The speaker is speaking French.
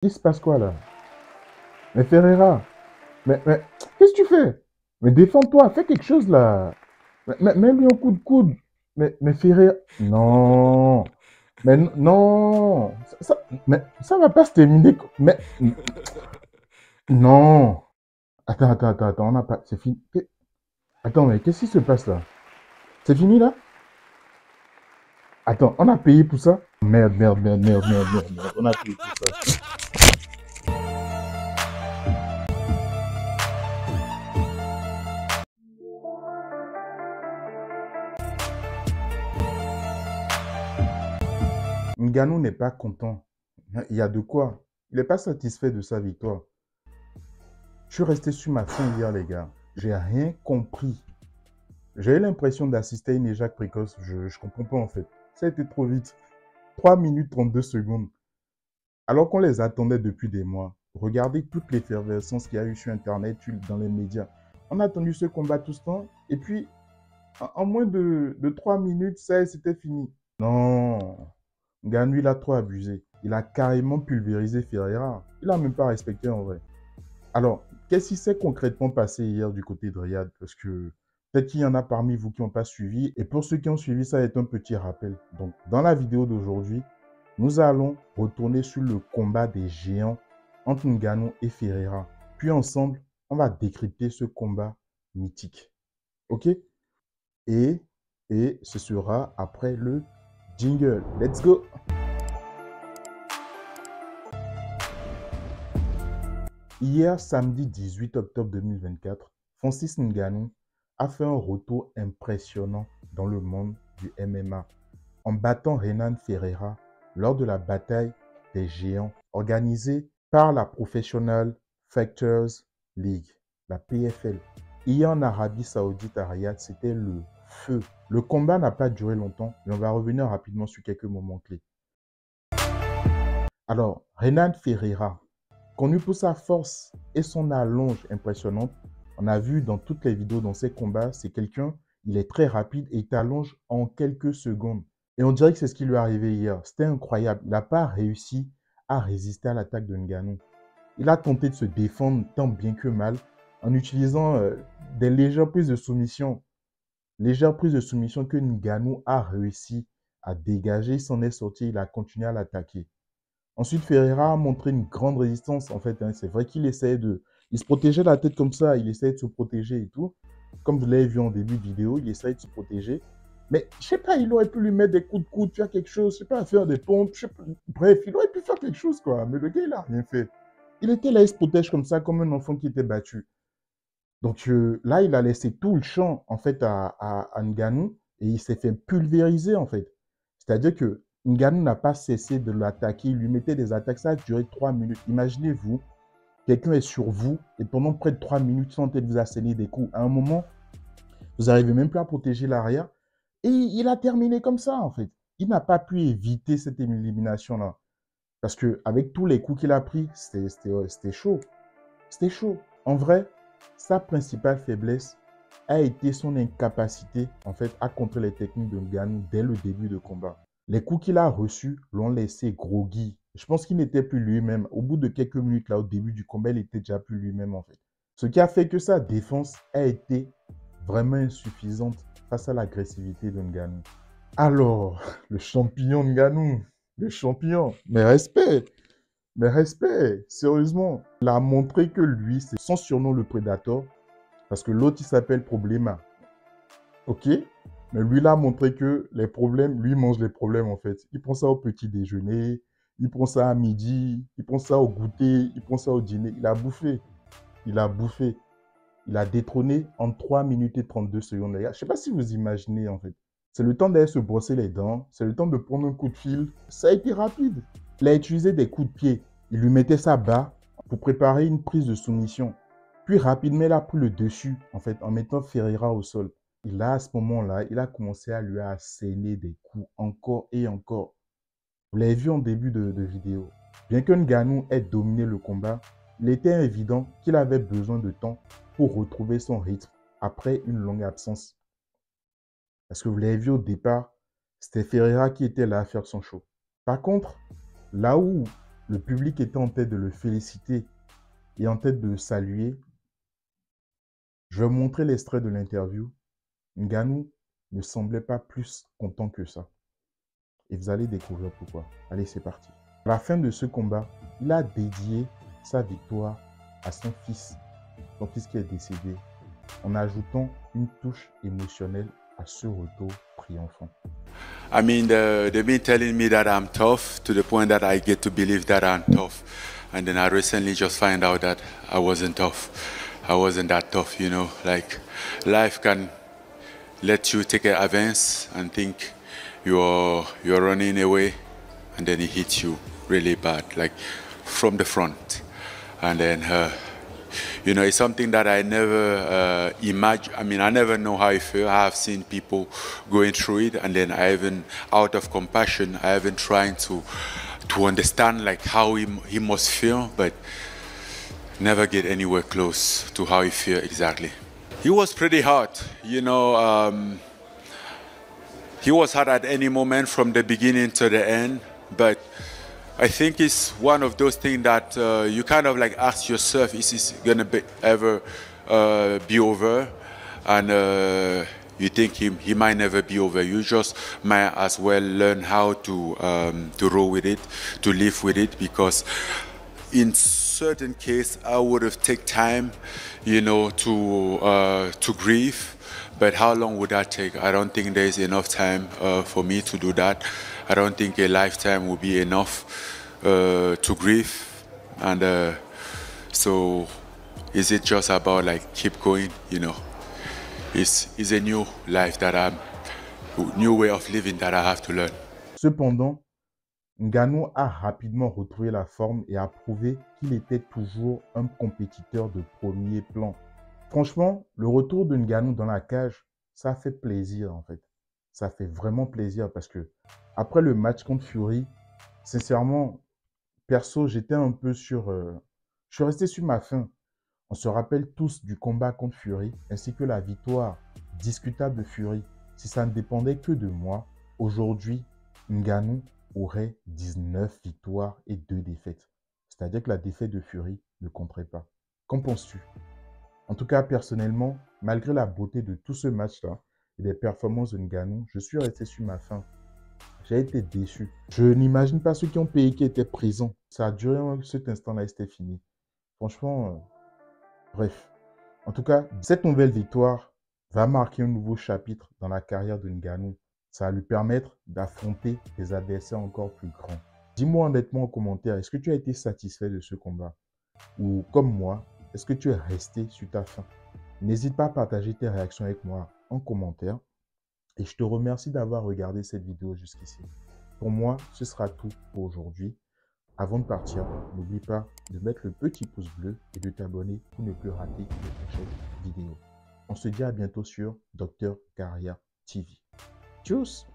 Il se passe quoi là? Mais Ferreira, mais qu'est-ce que tu fais? Mais défends-toi, fais quelque chose là. Mets-lui un coup de coude. Mais Ferreira, non. Non. Mais ça va pas se terminer. Mais non. Attends, on n'a pas. C'est fini. Attends, mais qu'est-ce qui se passe là? C'est fini là? Attends, on a payé pour ça? Merde. On a payé pour ça. Ngannou n'est pas content. Il y a de quoi. Il n'est pas satisfait de sa victoire. Je suis resté sur ma faim hier, les gars. J'ai rien compris. J'ai eu l'impression d'assister à une éjac précoce. Je comprends pas en fait. Ça a été trop vite. 3 minutes 32 secondes. Alors qu'on les attendait depuis des mois. Regardez toute l'effervescence qu'il y a eu sur Internet, dans les médias. On a attendu ce combat tout ce temps. Et puis, en moins de 3 minutes, ça c'était fini. Non. Ngannou, il a trop abusé. Il a carrément pulvérisé Ferreira. Il n'a même pas respecté en vrai. Alors, qu'est-ce qui s'est concrètement passé hier du côté de Riyad? Parce que peut-être qu'il y en a parmi vous qui n'ont pas suivi. Et pour ceux qui ont suivi, ça va être un petit rappel. Donc, dans la vidéo d'aujourd'hui, nous allons retourner sur le combat des géants entre Ngannou et Ferreira. Puis ensemble, on va décrypter ce combat mythique. OK? Et, et ce sera après le jingle. Let's go! Hier, samedi 18 octobre 2024, Francis Ngannou a fait un retour impressionnant dans le monde du MMA en battant Renan Ferreira lors de la bataille des géants organisée par la Professional Fighters League, la PFL. Hier en Arabie Saoudite à Riyad, c'était le feu. Le combat n'a pas duré longtemps, mais on va revenir rapidement sur quelques moments clés. Alors, Renan Ferreira, connu pour sa force et son allonge impressionnante, on a vu dans toutes les vidéos, dans ses combats, c'est quelqu'un, il est très rapide et il t'allonge en quelques secondes. Et on dirait que c'est ce qui lui est arrivé hier. C'était incroyable. Il n'a pas réussi à résister à l'attaque de Ngannou. Il a tenté de se défendre tant bien que mal en utilisant des légères prises de soumission. Légères prises de soumission que Ngannou a réussi à dégager. Il s'en est sorti, il a continué à l'attaquer. Ensuite, Ferreira a montré une grande résistance, en fait. Hein. C'est vrai qu'il essayait de... Il se protégeait la tête comme ça, il essayait de se protéger et tout. Comme vous l'avez vu en début de vidéo, il essayait de se protéger. Mais, je sais pas, il aurait pu lui mettre des coups de coude, faire quelque chose, je sais pas, faire des pompes, je sais pas. Bref, il aurait pu faire quelque chose, quoi. Mais le gars, il a rien fait. Il était là, il se protège comme ça, comme un enfant qui était battu. Donc là, il a laissé tout le champ, en fait, à Ngannou, et il s'est fait pulvériser, en fait. C'est-à-dire que Ngannou n'a pas cessé de l'attaquer, il lui mettait des attaques, ça a duré 3 minutes. Imaginez-vous, quelqu'un est sur vous, et pendant près de 3 minutes, sans tête vous asséner des coups. À un moment, vous n'arrivez même plus à protéger l'arrière, et il a terminé comme ça, en fait. Il n'a pas pu éviter cette élimination-là. Parce qu'avec tous les coups qu'il a pris, c'était chaud. C'était chaud. En vrai, sa principale faiblesse a été son incapacité, en fait, à contrer les techniques de Ngannou dès le début de combat. Les coups qu'il a reçus l'ont laissé groggy. Je pense qu'il n'était plus lui-même. Au bout de quelques minutes, là, au début du combat, il était déjà plus lui-même, en fait. Ce qui a fait que sa défense a été vraiment insuffisante face à l'agressivité de Ngannou. Alors, le champion Ngannou, le champion, mais respect, sérieusement. Il a montré que lui, c'est son surnom le Predator, parce que l'autre, il s'appelle Problema. Ok? Mais lui, il a montré que les problèmes, lui mange les problèmes en fait. Il prend ça au petit déjeuner, il prend ça à midi, il prend ça au goûter, il prend ça au dîner. Il a bouffé. Il a bouffé. Il a détrôné en 3 minutes et 32 secondes. Je ne sais pas si vous imaginez en fait. C'est le temps d'aller se brosser les dents, c'est le temps de prendre un coup de fil. Ça a été rapide. Il a utilisé des coups de pied. Il lui mettait ça bas pour préparer une prise de soumission. Puis rapidement, il a pris le dessus, en fait, en mettant Ferreira au sol. Et là, à ce moment-là, il a commencé à lui asséner des coups encore et encore. Vous l'avez vu en début de vidéo. Bien que Ngannou ait dominé le combat, il était évident qu'il avait besoin de temps pour retrouver son rythme après une longue absence. Parce que vous l'avez vu au départ, c'était Ferreira qui était là à faire son show. Par contre, là où Le public était en tête de le féliciter et en tête de le saluer. Je vais vous montrer l'extrait de l'interview. Ngannou ne semblait pas plus content que ça. Et vous allez découvrir pourquoi. Allez, c'est parti. À la fin de ce combat, il a dédié sa victoire à son fils qui est décédé, en ajoutant une touche émotionnelle à ce retour triomphant. I mean, they've been telling me that I'm tough to the point that I get to believe that I'm tough. And then I recently just find out that I wasn't tough. I wasn't that tough, you know. Like, life can let you take an advance and think you're running away, and then it hits you really bad, like from the front. And then, you know, it's something that I never imagine. I mean, I never know how I feel. I have seen people going through it, and then I even, out of compassion, I even trying to understand like how he must feel, but never get anywhere close to how he feel exactly. He was pretty hard, you know. He was hard at any moment from the beginning to the end, but I think it's one of those things that you kind of like ask yourself, is this gonna ever be over? And you think he might never be over. You just might as well learn how to roll with it, to live with it, because in certain case I would have taken time, you know, to grieve. But how long would that take? I don't think there's enough time for me to do that. I don't think a lifetime will be enough to grieve. And so is it just about like keep going, you know? It's a new life new way of living that I have to learn. Cependant, Ngannou a rapidement retrouvé la forme et a prouvé qu'il était toujours un compétiteur de premier plan. Franchement, le retour de Ngannou dans la cage, ça fait plaisir en fait. Ça fait vraiment plaisir parce que après le match contre Fury, sincèrement, perso, j'étais un peu sur... je suis resté sur ma faim. On se rappelle tous du combat contre Fury, ainsi que la victoire discutable de Fury. Si ça ne dépendait que de moi, aujourd'hui, Ngannou aurait 19 victoires et 2 défaites. C'est-à-dire que la défaite de Fury ne compterait pas. Qu'en penses-tu? En tout cas, personnellement, malgré la beauté de tout ce match-là et des performances de Ngannou, je suis resté sur ma faim. J'ai été déçu. Je n'imagine pas ceux qui ont payé qui étaient présents. Ça a duré cet instant-là et c'était fini. Franchement, bref. En tout cas, cette nouvelle victoire va marquer un nouveau chapitre dans la carrière de Ngannou. Ça va lui permettre d'affronter des adversaires encore plus grands. Dis-moi honnêtement en commentaire, est-ce que tu as été satisfait de ce combat? Ou comme moi, est-ce que tu es resté sur ta faim? N'hésite pas à partager tes réactions avec moi en commentaire. Et je te remercie d'avoir regardé cette vidéo jusqu'ici. Pour moi, ce sera tout pour aujourd'hui. Avant de partir, n'oublie pas de mettre le petit pouce bleu et de t'abonner pour ne plus rater les prochaines vidéos. On se dit à bientôt sur Dr Karia TV. Tchuss!